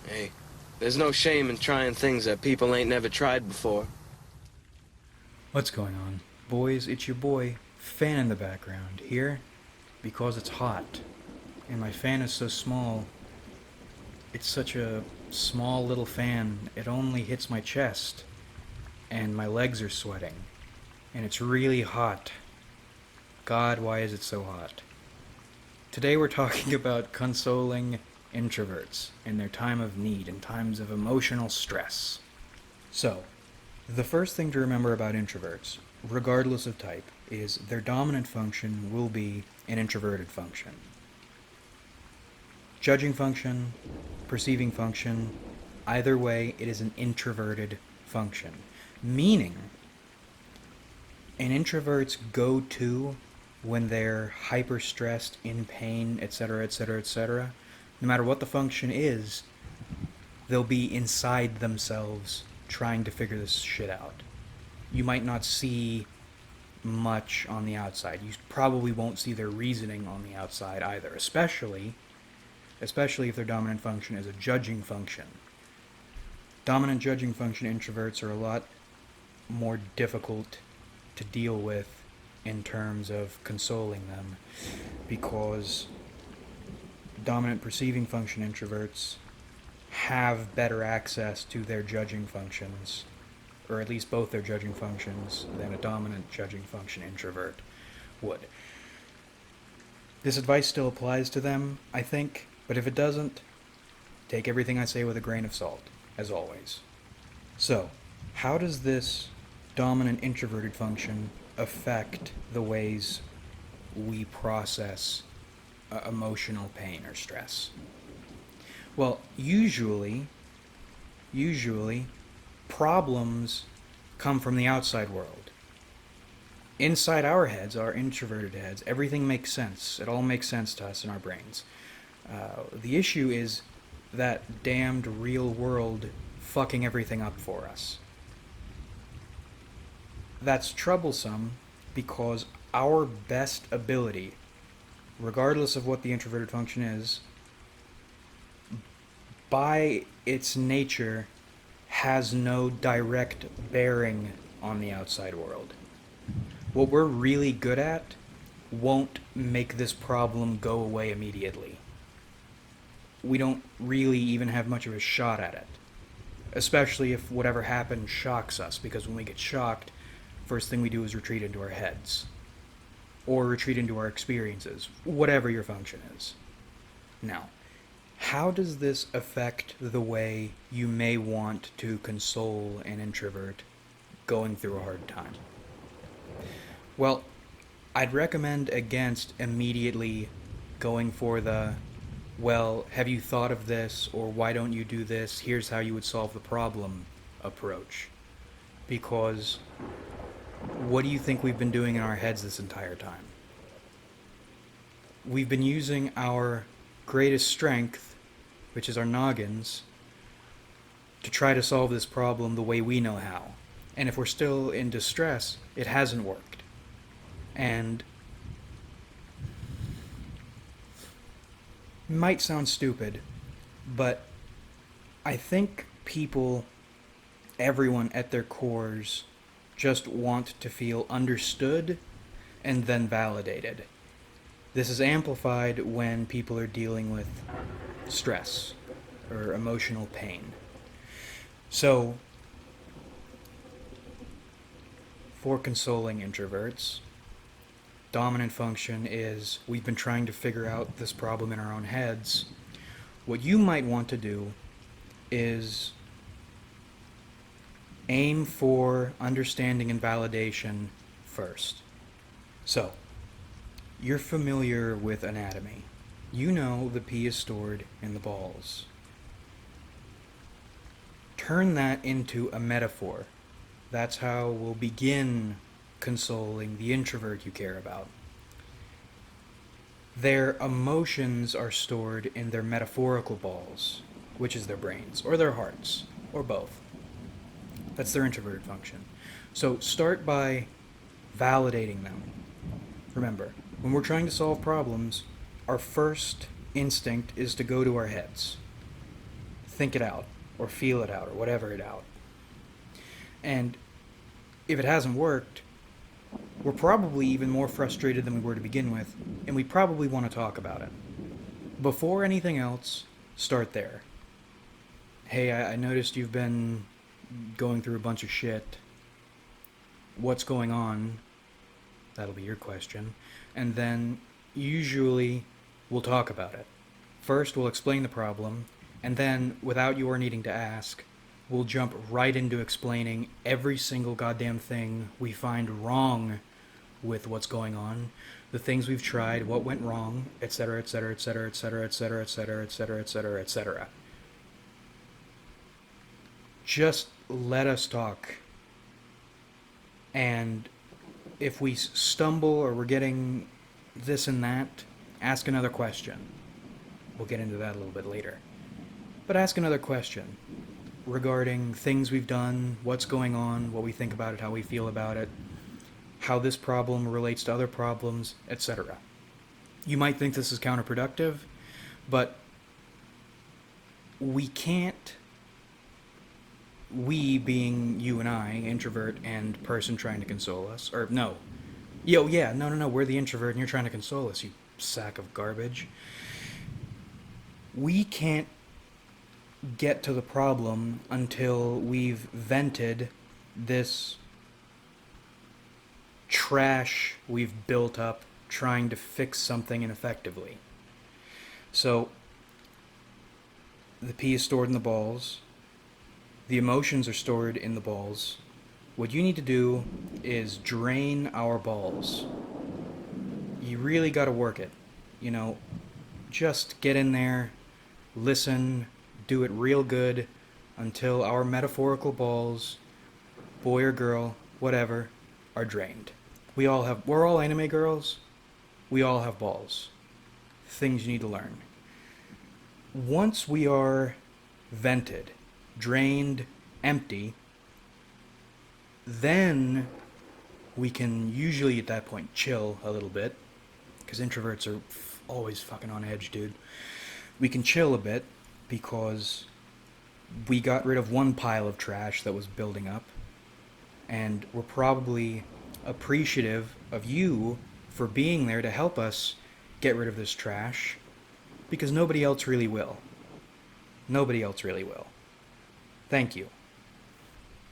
Hey, there's no shame in trying things that people ain't never tried before. What's going on? Boys, it's your boy, fan in the background, here because it's hot. And my fan is so small, it's such a small little fan, it only hits my chest, and my legs are sweating. And it's really hot. God, why is it so hot? Today we're talking about consoling introverts in their time of need, in times of emotional stress. So, the first thing to remember about introverts, regardless of type, is their dominant function will be an introverted function. Judging function, perceiving function, either way, it is an introverted function. Meaning, an introvert's go to when they're hyper stressed, in pain, etc., etc., etc., no matter what the function is, they'll be inside themselves trying to figure this shit out. You might not see much on the outside. You probably won't see their reasoning on the outside either, especially if their dominant function is a judging function. Dominant judging function introverts are a lot more difficult to deal with in terms of consoling them because dominant perceiving function introverts have better access to their judging functions, or at least both their judging functions, than a dominant judging function introvert would. This advice still applies to them, I think, but if it doesn't, take everything I say with a grain of salt, as always. So, how does this dominant introverted function affect the ways we process emotional pain or stress? Well, usually, problems come from the outside world. Inside our heads, our introverted heads, everything makes sense. It all makes sense to us in our brains. The issue is that damned real world fucking everything up for us. That's troublesome because our best ability, regardless of what the introverted function is, by its nature, has no direct bearing on the outside world. What we're really good at won't make this problem go away immediately. We don't really even have much of a shot at it. Especially if whatever happened shocks us, because when we get shocked, first thing we do is retreat into our heads. Or retreat into our experiences, whatever your function is. Now, how does this affect the way you may want to console an introvert going through a hard time? Well, I'd recommend against immediately going for the, well, have you thought of this, or why don't you do this, here's how you would solve the problem approach. Because what do you think we've been doing in our heads this entire time? We've been using our greatest strength, which is our noggins, to try to solve this problem the way we know how. And if we're still in distress, it hasn't worked. And it might sound stupid, but I think people, everyone at their cores, just want to feel understood and then validated. This is amplified when people are dealing with stress or emotional pain. So, for consoling introverts, dominant function is we've been trying to figure out this problem in our own heads. What you might want to do is aim for understanding and validation first. So, you're familiar with anatomy. You know the pee is stored in the balls. Turn that into a metaphor. That's how we'll begin consoling the introvert you care about. Their emotions are stored in their metaphorical balls, which is their brains, or their hearts, or both. That's their introverted function. So start by validating them. Remember, when we're trying to solve problems, our first instinct is to go to our heads. think it out, or feel it out, or whatever it out. And if it hasn't worked, we're probably even more frustrated than we were to begin with, and we probably want to talk about it. Before anything else, start there. Hey, I noticed you've been going through a bunch of shit. What's going on? That'll be your question. And then, usually, we'll talk about it. First, we'll explain the problem, and then, without your needing to ask, we'll jump right into explaining every single goddamn thing we find wrong with what's going on, the things we've tried, what went wrong, etc., etc., etc., etc., etc., etc., etc., etc., etc. Just let us talk. And if we stumble or we're getting this and that, ask another question. We'll get into that a little bit later. But ask another question regarding things we've done, what's going on, what we think about it, how we feel about it, how this problem relates to other problems, etc. You might think this is counterproductive, but we can't, we being you and I, introvert and person trying to console us, or no. No, we're the introvert and you're trying to console us, you sack of garbage. We can't get to the problem until we've vented this trash we've built up trying to fix something ineffectively. So, the pee is stored in the balls. The emotions are stored in the balls. What you need to do is drain our balls. You really gotta work it. You know, just get in there, listen, do it real good until our metaphorical balls, boy or girl, whatever, are drained. We're all anime girls. We all have balls. Things you need to learn. Once we are vented, drained, empty, then we can usually at that point chill a little bit, because introverts are always fucking on edge, dude. We can chill a bit because we got rid of one pile of trash that was building up, and we're probably appreciative of you for being there to help us get rid of this trash, because nobody else really will. Nobody else really will. Thank you.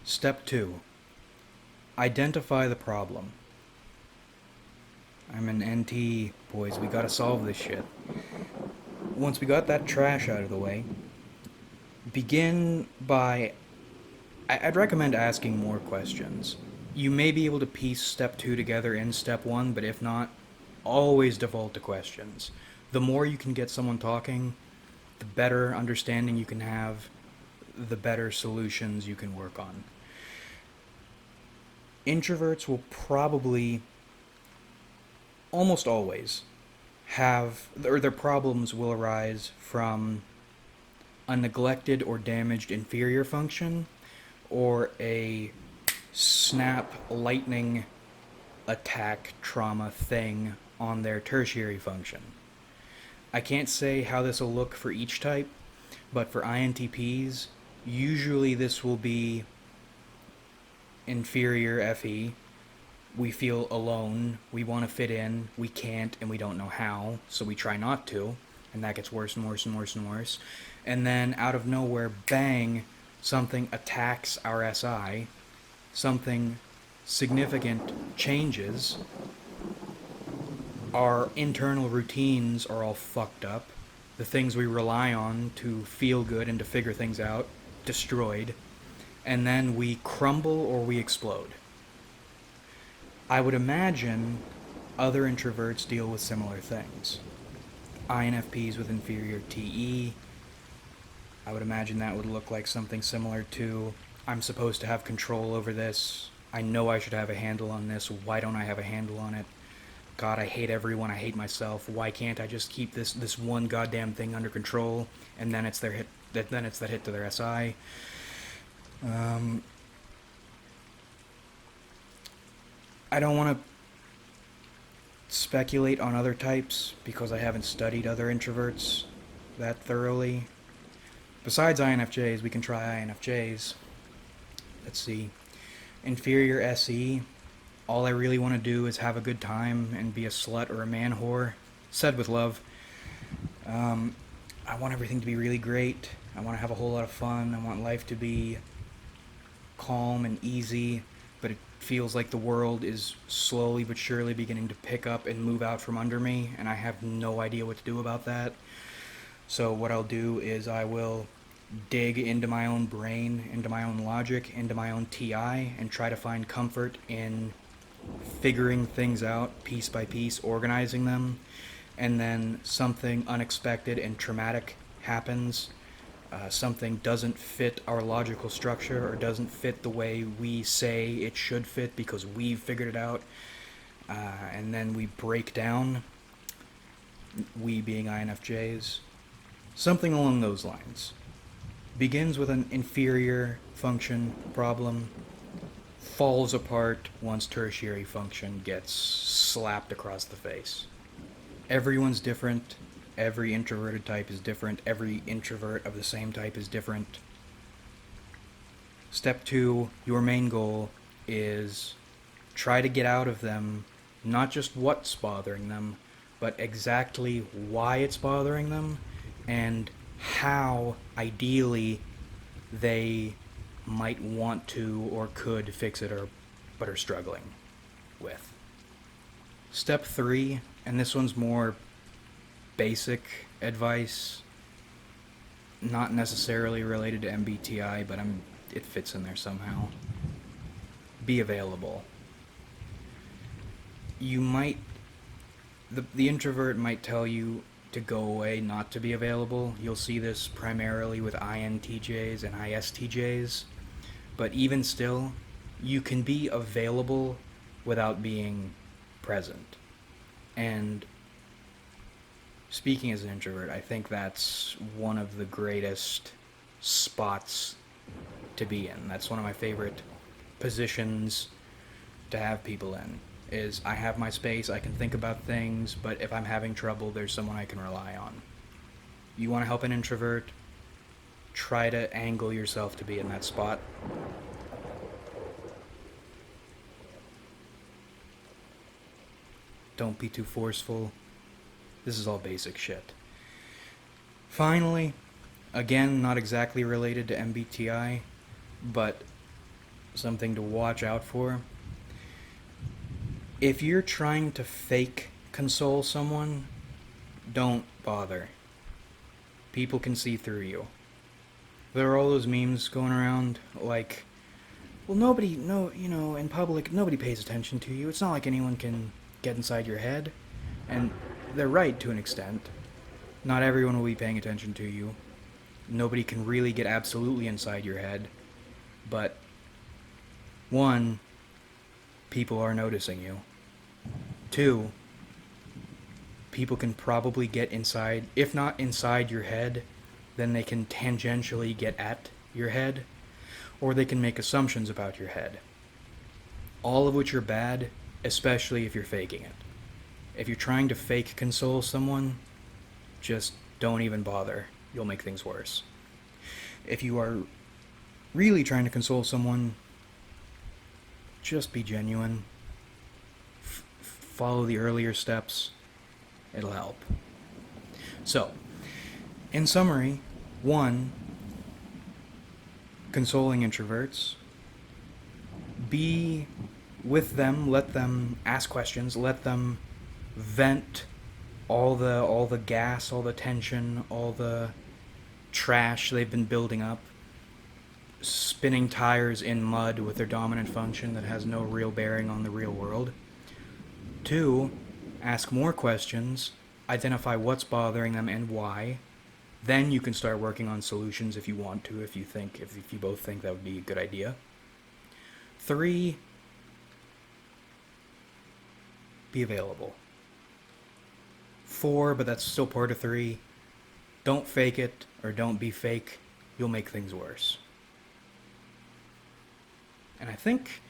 Step 2. Identify the problem. I'm an NT, boys. We gotta solve this shit. Once we got that trash out of the way, begin by... I'd recommend asking more questions. You may be able to piece step 2 together in step 1, but if not, always default to questions. The more you can get someone talking, the better understanding you can have, the better solutions you can work on. Introverts will probably, almost always, their problems will arise from a neglected or damaged inferior function, or a snap lightning attack trauma thing on their tertiary function. I can't say how this will look for each type, but for INTPs, usually this will be inferior FE. We feel alone, we want to fit in, we can't, and we don't know how, so we try not to, and that gets worse and worse and worse and worse. And then, out of nowhere, bang, something attacks our SI, something significant changes, our internal routines are all fucked up, the things we rely on to feel good and to figure things out, destroyed, and then we crumble or we explode. I would imagine other introverts deal with similar things. INFPs with inferior TE, I would imagine that would look like something similar to, I'm supposed to have control over this, I know I should have a handle on this, why don't I have a handle on it? God, I hate everyone, I hate myself, why can't I just keep this one goddamn thing under control? And then it's that hit to their SI. I don't want to speculate on other types because I haven't studied other introverts that thoroughly, Besides INFJs, we can try INFJs. Let's see. Inferior SE. All I really want to do is have a good time and be a slut or a man whore. Said with love. I want everything to be really great. I want to have a whole lot of fun. I want life to be calm and easy, but it feels like the world is slowly but surely beginning to pick up and move out from under me, and I have no idea what to do about that. So what I'll do is I will dig into my own brain, into my own logic, into my own TI, and try to find comfort in figuring things out piece by piece, organizing them, and then something unexpected and traumatic happens. Something doesn't fit our logical structure or doesn't fit the way we say it should fit because we've figured it out, and then we break down, we being INFJs. Something along those lines. Begins with an inferior function problem, falls apart once tertiary function gets slapped across the face. Everyone's different. Every introverted type is different. Every introvert of the same type is different. Step 2, your main goal is try to get out of them not just what's bothering them, but exactly why it's bothering them and how ideally they might want to or could fix it but are struggling with. Step 3, and this one's more basic advice, not necessarily related to MBTI, but it fits in there somehow. Be available. You might, the introvert might tell you to go away, not to be available. You'll see this primarily with INTJs and ISTJs, but even still, you can be available without being present. And speaking as an introvert, I think that's one of the greatest spots to be in. That's one of my favorite positions to have people in, is I have my space, I can think about things, but if I'm having trouble, there's someone I can rely on. You want to help an introvert, try to angle yourself to be in that spot. Don't be too forceful. This is all basic shit. Finally, again, not exactly related to MBTI, but something to watch out for. If you're trying to fake console someone, don't bother. People can see through you. There are all those memes going around like, well, in public, nobody pays attention to you. It's not like anyone can get inside your head. And they're right to an extent. Not everyone will be paying attention to you. Nobody can really get absolutely inside your head. But, 1, people are noticing you. 2, people can probably get inside, if not inside your head, then they can tangentially get at your head, or they can make assumptions about your head. All of which are bad, especially if you're faking it. If you're trying to fake console someone, just don't even bother. You'll make things worse. If you are really trying to console someone, just be genuine. Follow the earlier steps. It'll help. So, in summary, 1, consoling introverts. Be with them, let them ask questions, let them vent all the gas, all the tension, all the trash they've been building up, spinning tires in mud with their dominant function that has no real bearing on the real world. 2, ask more questions, identify what's bothering them and why. Then you can start working on solutions if you want to, if you both think that would be a good idea. 3, be available. 4, but that's still part of 3, don't fake it or don't be fake. You'll make things worse. And I think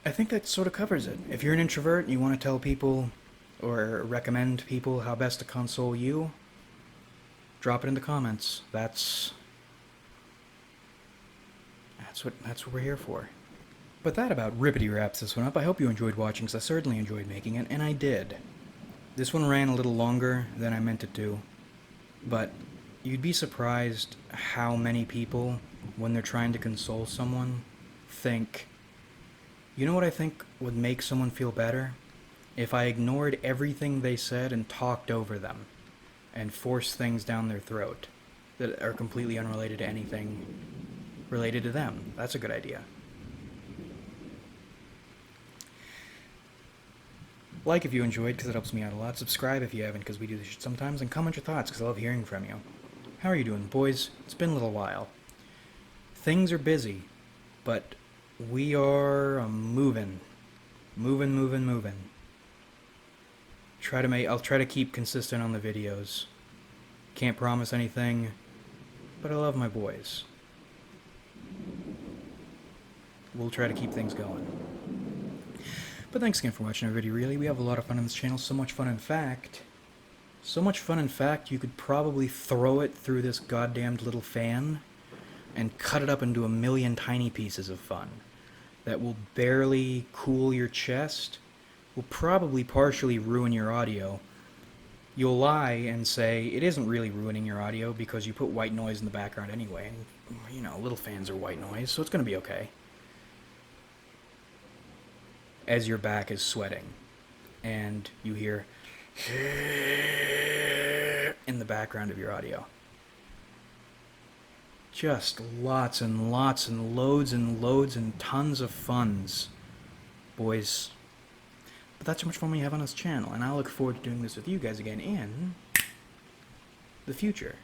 that sort of covers it. If you're an introvert and you want to tell people or recommend people how best to console you, drop it in the comments. That's That's what we're here for. But that about rippity wraps this one up. I hope you enjoyed watching, because I certainly enjoyed making it, and I did. This one ran a little longer than I meant it to, but you'd be surprised how many people, when they're trying to console someone, think, you know what I think would make someone feel better? If I ignored everything they said and talked over them, and forced things down their throat that are completely unrelated to anything related to them. That's a good idea. Like if you enjoyed, because it helps me out a lot. Subscribe if you haven't, because we do this shit sometimes. And comment your thoughts, because I love hearing from you. How are you doing, boys? It's been a little while. Things are busy, but we are moving. Moving. I'll try to keep consistent on the videos. Can't promise anything, but I love my boys. We'll try to keep things going. But thanks again for watching our video, really. We have a lot of fun on this channel. So much fun, in fact, you could probably throw it through this goddamned little fan and cut it up into a million tiny pieces of fun that will barely cool your chest, will probably partially ruin your audio. You'll lie and say it isn't really ruining your audio because you put white noise in the background anyway. And, you know, little fans are white noise, so it's going to be okay. As your back is sweating and you hear in the background of your audio. Just lots and lots and loads and tons of funs, boys. But that's how much fun we have on this channel, and I look forward to doing this with you guys again in the future.